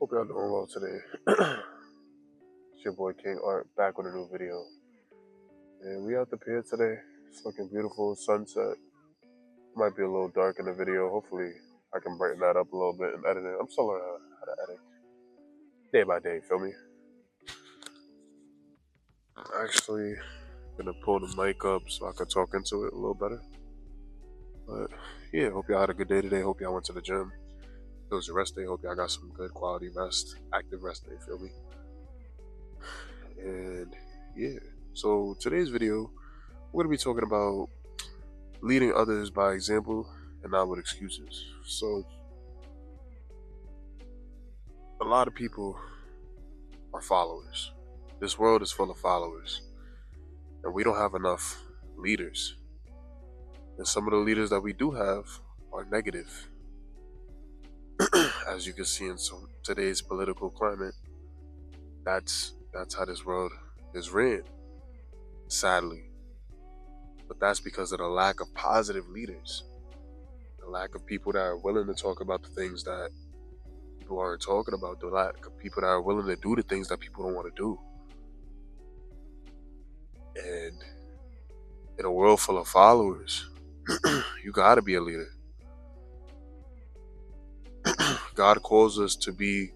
Hope y'all doing well today. It's your boy King Art back with a new video. And we out the pier today. It's looking beautiful, sunset. Might be a little dark in the video. Hopefully I can brighten that up a little bit and edit it. I'm still learning how to edit. Day by day, feel me? I'm actually gonna pull the mic up so I can talk into it a little better. But yeah, hope y'all had a good day today. Hope y'all went to the gym. It was a rest day. Hope y'all got some good quality rest, active rest day, feel me? And yeah, so today's video, we're gonna be talking about leading others by example and not with excuses. So, a lot of people are followers. This world is full of followers, and we don't have enough leaders. And some of the leaders that we do have are negative. As you can see in today's political climate, that's how this world is ran, sadly. But that's because of the lack of positive leaders, the lack of people that are willing to talk about the things that people aren't talking about, the lack of people that are willing to do the things that people don't want to do. And in a world full of followers, you gotta be a leader. God calls us to be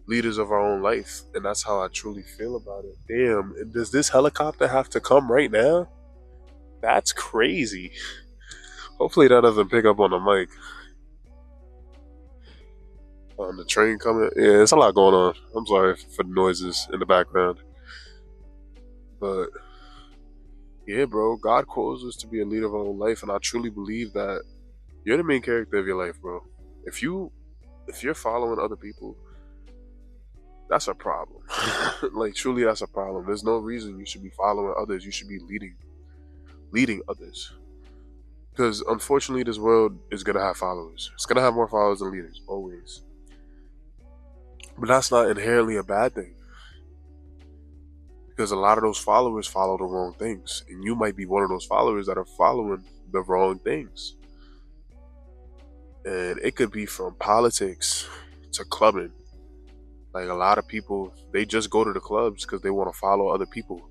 leaders of our own life, and that's how I truly feel about it. Damn, does this helicopter have to come right now? That's crazy. Hopefully that doesn't pick up on the mic. On the train coming, yeah, there's a lot going on. I'm sorry for the noises in the background. But yeah, bro, God calls us to be a leader of our own life, and I truly believe that you're the main character of your life, bro. If you're following other people, that's a problem. Like truly, that's a problem. There's no reason you should be following others. You should be leading others. Because unfortunately, this world is gonna have followers. It's gonna have more followers than leaders, always. But that's not inherently a bad thing. Because a lot of those followers follow the wrong things, and you might be one of those followers that are following the wrong things. And it could be from politics to clubbing. Like a lot of people, they just go to the clubs because they want to follow other people.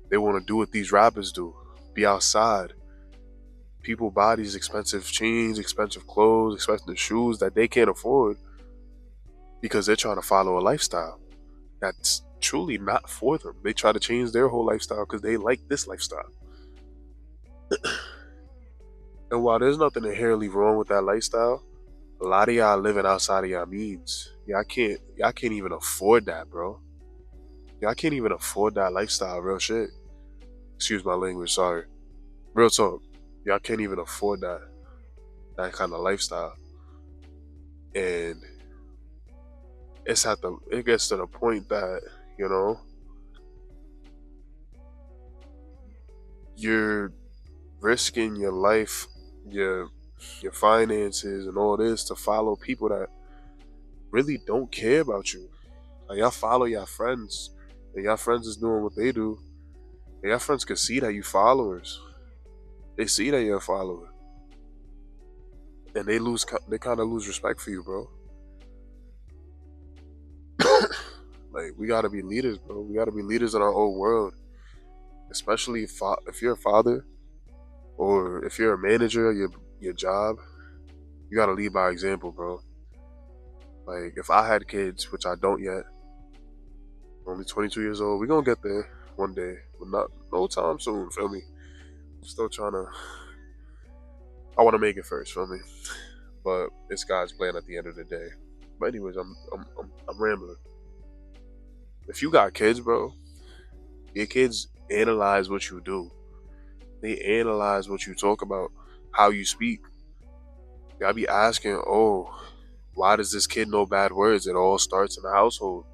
They want to do what these rappers do, be outside. People buy these expensive chains, expensive clothes, expensive shoes that they can't afford because they're trying to follow a lifestyle that's truly not for them. They try to change their whole lifestyle because they like this lifestyle. And while there's nothing inherently wrong with that lifestyle, a lot of y'all living outside of y'all means. Y'all can't even afford that, bro. Y'all can't even afford that lifestyle, real shit. Excuse my language, sorry. Real talk. Y'all can't even afford that kind of lifestyle. And it gets to the point that, you know, you're risking your life, your finances and all this to follow people that really don't care about you. Like y'all follow your friends, and your friends is doing what they do, and your friends can see that you followers. They see that you're a follower, and they kind of lose respect for you, bro. Like we gotta be leaders, bro. We gotta be leaders in our own world, especially if you're a father or if you're a manager of your job. You gotta lead by example, bro. Like if I had kids, which I don't yet, I'm only 22 years old. We're gonna get there one day, but not no time soon. Feel me? I'm still trying to. I want to make it first. Feel me? But it's God's plan at the end of the day. But anyways, I'm rambling. If you got kids, bro, your kids analyze what you do. They analyze what you talk about, how you speak. Y'all be asking, oh, why does this kid know bad words? It all starts in the household.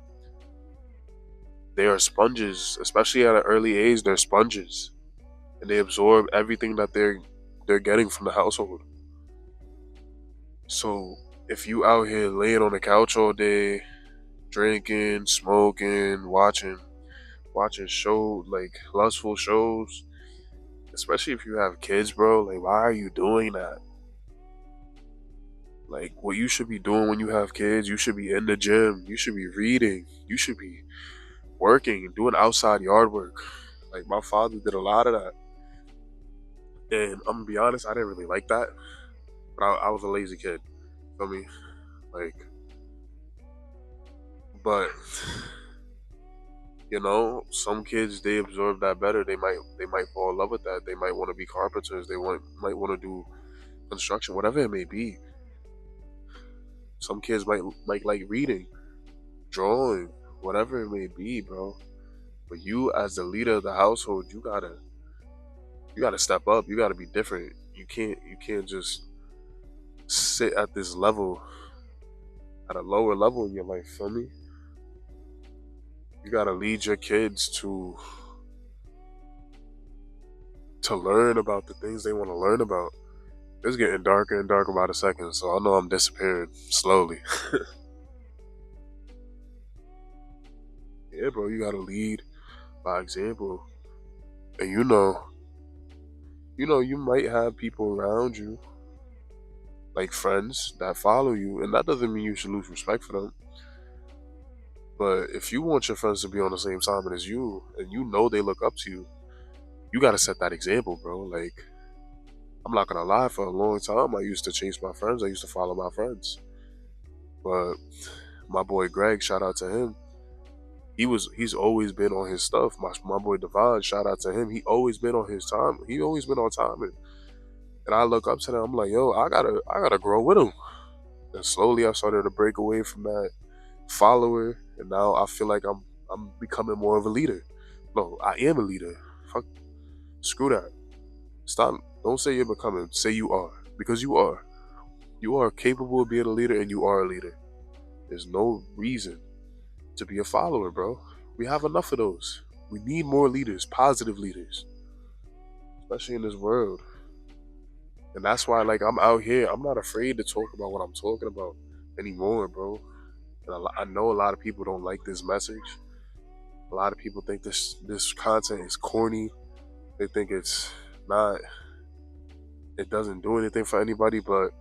They are sponges, especially at an early age. They're sponges, and they absorb everything that they're getting from the household. So if you out here laying on the couch all day, drinking, smoking, watching shows like lustful shows, especially if you have kids, bro, like why are you doing that? Like what you should be doing when you have kids, you should be in the gym, you should be reading, you should be working and doing outside yard work. Like my father did a lot of that. And I'm gonna be honest, I didn't really like that. But I was a lazy kid. Feel me? Like, but some kids they absorb that better. They might fall in love with that. They might want to be carpenters. Might want to do construction, whatever it may be. Some kids might like reading, drawing, whatever it may be, bro. But you, as the leader of the household, you gotta step up. You gotta be different. You can't just sit at this level, at a lower level in your life. Feel me? You gotta lead your kids to learn about the things they want to learn about. It's getting darker and darker by the second, so I know I'm disappearing slowly. Yeah, bro, you gotta lead by example. And you might have people around you, like friends, that follow you, and that doesn't mean you should lose respect for them. But if you want your friends to be on the same time as you, and you know they look up to you, you gotta set that example, bro. Like, I'm not gonna lie, for a long time, I used to chase my friends. I used to follow my friends. But my boy Greg, shout out to him. He's always been on his stuff. My boy Devon, shout out to him. He always been on his time. He always been on time. And I look up to them. I'm like, yo, I gotta grow with him. And slowly I started to break away from that follower, and now I feel like I'm becoming more of a leader. No, I am a leader. Fuck, screw that. Stop. Don't say you're becoming. Say you are, because you are. You are capable of being a leader, and you are a leader. There's no reason to be a follower, bro. We have enough of those. We need more leaders, positive leaders, especially in this world. And that's why, like, I'm out here. I'm not afraid to talk about what I'm talking about anymore, bro. And I know a lot of people don't like this message. A lot of people think this content is corny. They think it's not. It doesn't do anything for anybody. But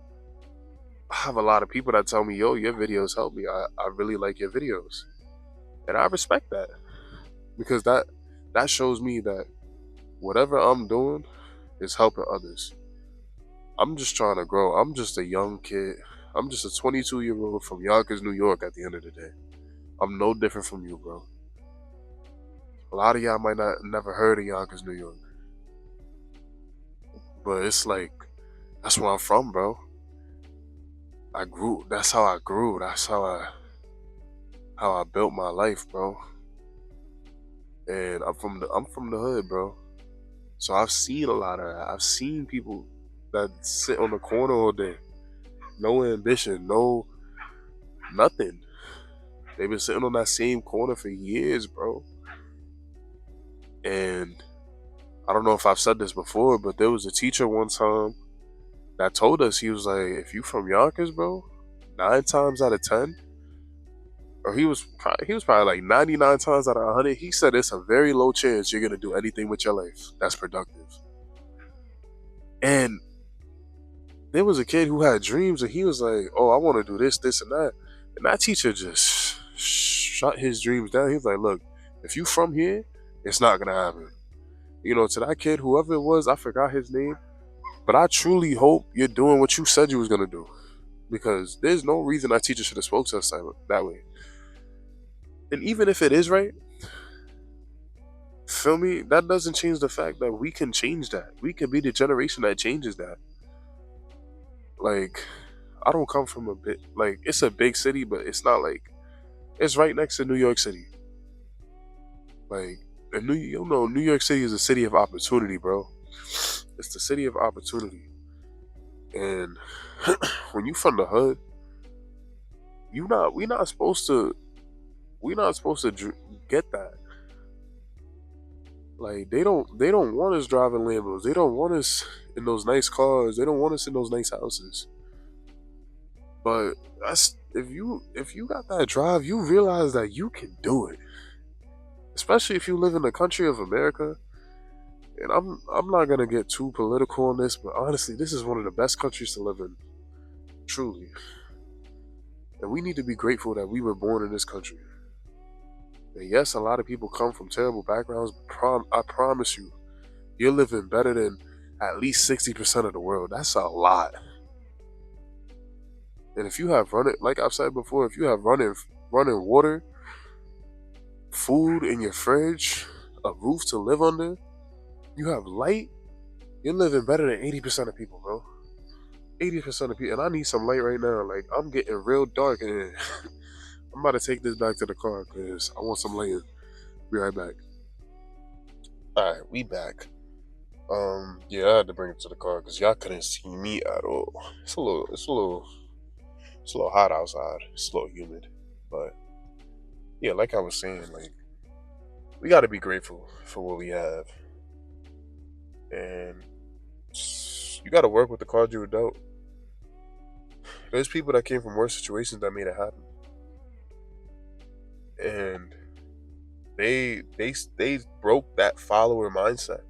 I have a lot of people that tell me, "Yo, your videos help me. I really like your videos," and I respect that, because that shows me that whatever I'm doing is helping others. I'm just trying to grow. I'm just a young kid. I'm just a 22-year-old from Yonkers, New York. At the end of the day, I'm no different from you, bro. A lot of y'all might not never heard of Yonkers, New York, but it's like that's where I'm from, bro. I grew. That's how I grew. That's how I built my life, bro. And I'm from the hood, bro. So I've seen a lot of that. I've seen people that sit on the corner all day, no ambition, no nothing. They've been sitting on that same corner for years, bro. And I don't know if I've said this before, but there was a teacher one time that told us, he was like, if you from Yonkers, bro, 9 times out of 10, or he was probably like 99 times out of 100. He said it's a very low chance you're gonna do anything with your life that's productive. And there was a kid who had dreams, and he was like, "Oh, I want to do this, this, and that." And that teacher just shut his dreams down. He was like, "Look, if you from here, it's not gonna happen." To that kid, whoever it was, I forgot his name, but I truly hope you're doing what you said you was gonna do, because there's no reason that teacher should have spoke to us that way. And even if it is right, feel me, that doesn't change the fact that we can change that. We can be the generation that changes that. Like, I don't come from a bit, like, it's a big city, but it's not like it's right next to New York City. Like, and New York City is a city of opportunity, bro. It's the city of opportunity. And when you from the hood, you not we not supposed to get that. Like, they don't want us driving Lambos. They don't want us in those nice cars. They don't want us in those nice houses. But that's if you got that drive, you realize that you can do it. Especially if you live in the country of America. And I'm not gonna get too political on this, but honestly, this is one of the best countries to live in. truly. And we need to be grateful that we were born in this country. And yes, a lot of people come from terrible backgrounds, but I promise you, you're living better than at least 60% of the world. That's a lot. And if you have running, like I've said before, if you have running water, food in your fridge, a roof to live under, you have light, you're living better than 80% of people, bro. 80% of people. And I need some light right now. Like, I'm getting real dark and I'm about to take this back to the car because I want some light. Be right back. Alright, we back. Yeah, I had to bring it to the car because y'all couldn't see me at all. It's a little hot outside. It's a little humid. But yeah, like I was saying, like, we got to be grateful for what we have. And you got to work with the cards you were dealt. There's people that came from worse situations that made it happen. And they broke that follower mindset.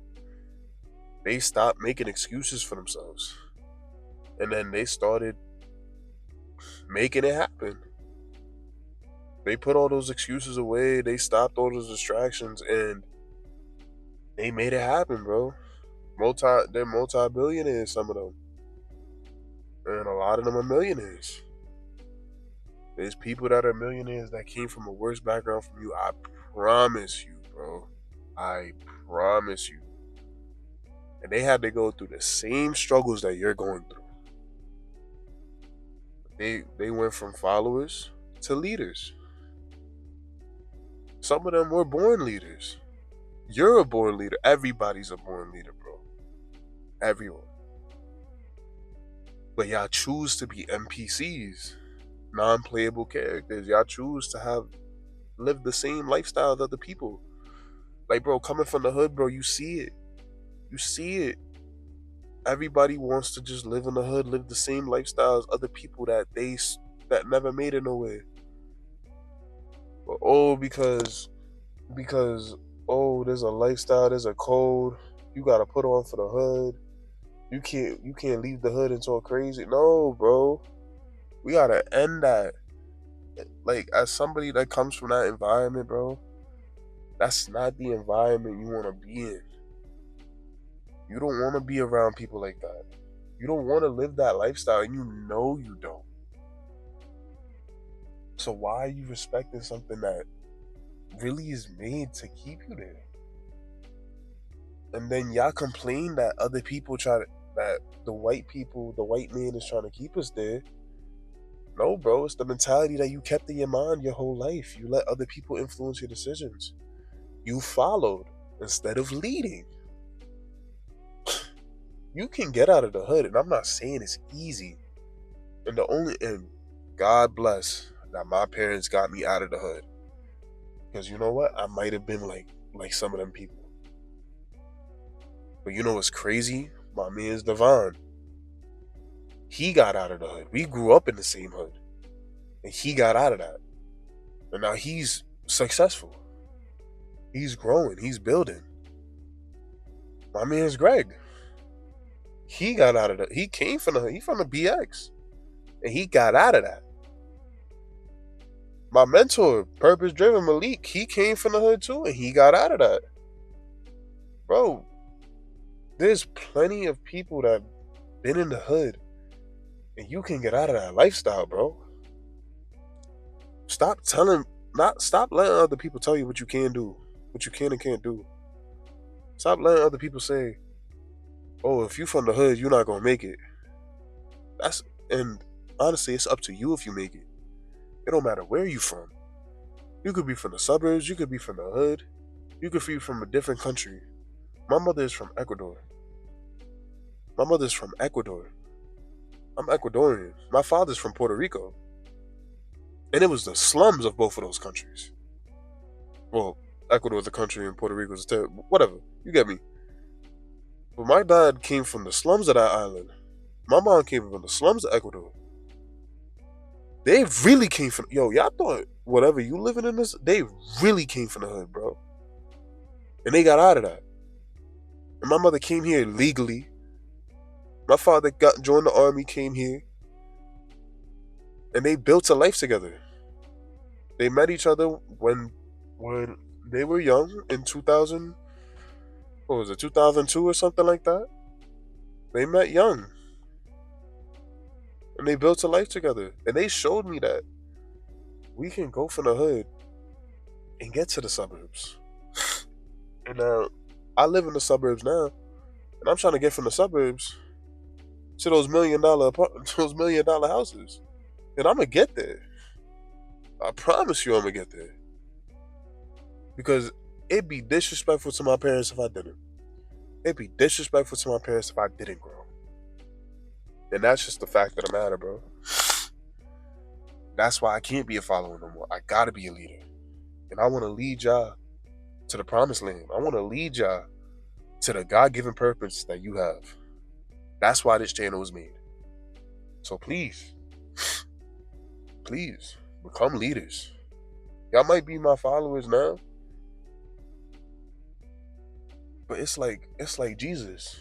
They stopped making excuses for themselves. And then they started making it happen. They put all those excuses away, they stopped all those distractions, and they made it happen, bro. They're multi-billionaires, some of them. And a lot of them are millionaires. There's people that are millionaires that came from a worse background from you. I promise you, bro. I promise you. And they had to go through the same struggles that you're going through. They went from followers to leaders. Some of them were born leaders. You're a born leader. Everybody's a born leader, bro. Everyone. But y'all choose to be NPCs, non-playable characters. Y'all choose to live the same lifestyle as other people. Like, bro, coming from the hood, bro, you see it. You see it. Everybody wants to just live in the hood, live the same lifestyle as other people that never made it nowhere. But because there's a lifestyle, there's a code you gotta put on for the hood. You can't leave the hood until crazy. No, bro. We gotta end that. Like, as somebody that comes from that environment, bro, that's not the environment you wanna be in. You don't wanna be around people like that. You don't wanna live that lifestyle, and you know you don't. So why are you respecting something that really is made to keep you there? And then y'all complain that other people that the white man is trying to keep us there. No, bro, it's the mentality that you kept in your mind your whole life. You let other people influence your decisions. You followed instead of leading. You can get out of the hood, and I'm not saying it's easy. And God bless that my parents got me out of the hood. Because you know what? I might have been like some of them people. But you know what's crazy? My man's Devon. He got out of the hood. We grew up in the same hood. And he got out of that. And now he's successful. He's growing. He's building. My man's Greg. He got out of that. He came from the BX. And he got out of that. My mentor, Purpose Driven Malik, he came from the hood too, and he got out of that. Bro, there's plenty of people that been in the hood, and you can get out of that lifestyle, bro. Stop letting other people tell you what you can do, what you can and can't do. Stop letting other people say, "Oh, if you from the hood, you're not gonna make it." And honestly, it's up to you if you make it. It don't matter where you from. You could be from the suburbs, you could be from the hood, you could be from a different country. My mother is from Ecuador. I'm Ecuadorian. My father's from Puerto Rico. And it was the slums of both of those countries. Well, Ecuador is a country and Puerto Rico is a terrible. Whatever. You get me. But my dad came from the slums of that island. My mom came from the slums of Ecuador. They really came from... Yo, y'all thought whatever you living in this... They really came from the hood, bro. And they got out of that. And my mother came here legally. My father joined the army, came here. and they built a life together. They met each other when they were young in 2000. What was it, 2002 or something like that? They met young and they built a life together. And they showed me that we can go from the hood and get to the suburbs. And now I live in the suburbs now, and I'm trying to get from the suburbs to those those $1 million houses. And I'm gonna get there. I promise you, I'm gonna get there. Because it'd be disrespectful to my parents if I didn't. It'd be disrespectful to my parents if I didn't grow. And that's just the fact of the matter, bro. That's why I can't be a follower no more. I gotta be a leader. And I wanna lead y'all to the promised land. I wanna lead y'all to the God given purpose that you have. That's why this channel was made. So please, please become leaders. Y'all might be my followers now, but it's like Jesus.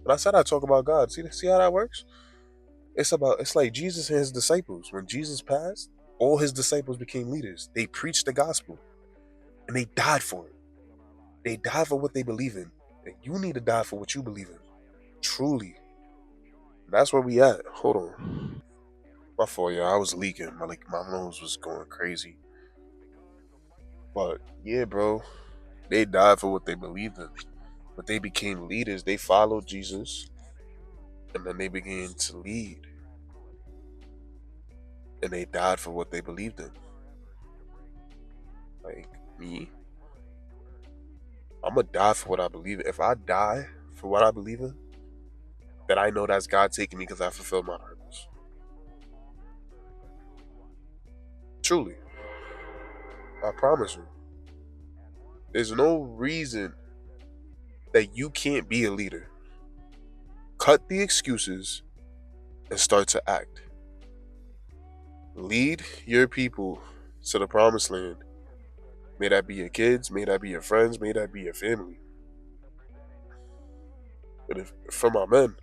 When I said I talk about God, see how that works? It's like Jesus and his disciples. When Jesus passed, all his disciples became leaders. They preached the gospel and they died for it. They died for what they believe in. And you need to die for what you believe in. Truly. That's where we at. Hold on. My fault, y'all. I was leaking. My nose was going crazy. But yeah, bro. They died for what they believed in. But they became leaders. They followed Jesus. And then they began to lead. And they died for what they believed in. Like me, I'm gonna die for what I believe in. If I die for what I believe in, then I know that's God taking me because I fulfilled my purpose. Truly, I promise you. There's no reason that you can't be a leader. Cut the excuses and start to act. Lead your people to the promised land. May that be your kids, may that be your friends, may that be your family. But if for my men,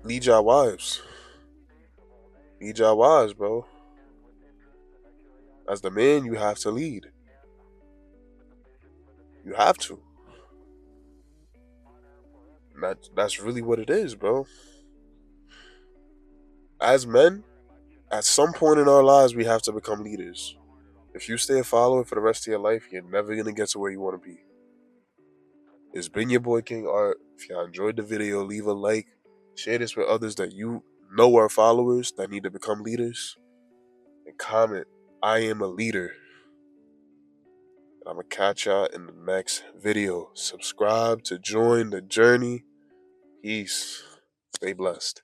lead your wives. Lead your wives, bro. As the man, you have to lead. You have to. And that's really what it is, bro. As men, at some point in our lives, we have to become leaders. If you stay a follower for the rest of your life, you're never gonna get to where you want to be. It's been your boy King Art. If y'all enjoyed the video, leave a like. Share this with others that you know are followers that need to become leaders. And comment, I am a leader. And I'm gonna catch y'all in the next video. Subscribe to join the journey. Peace. Stay blessed.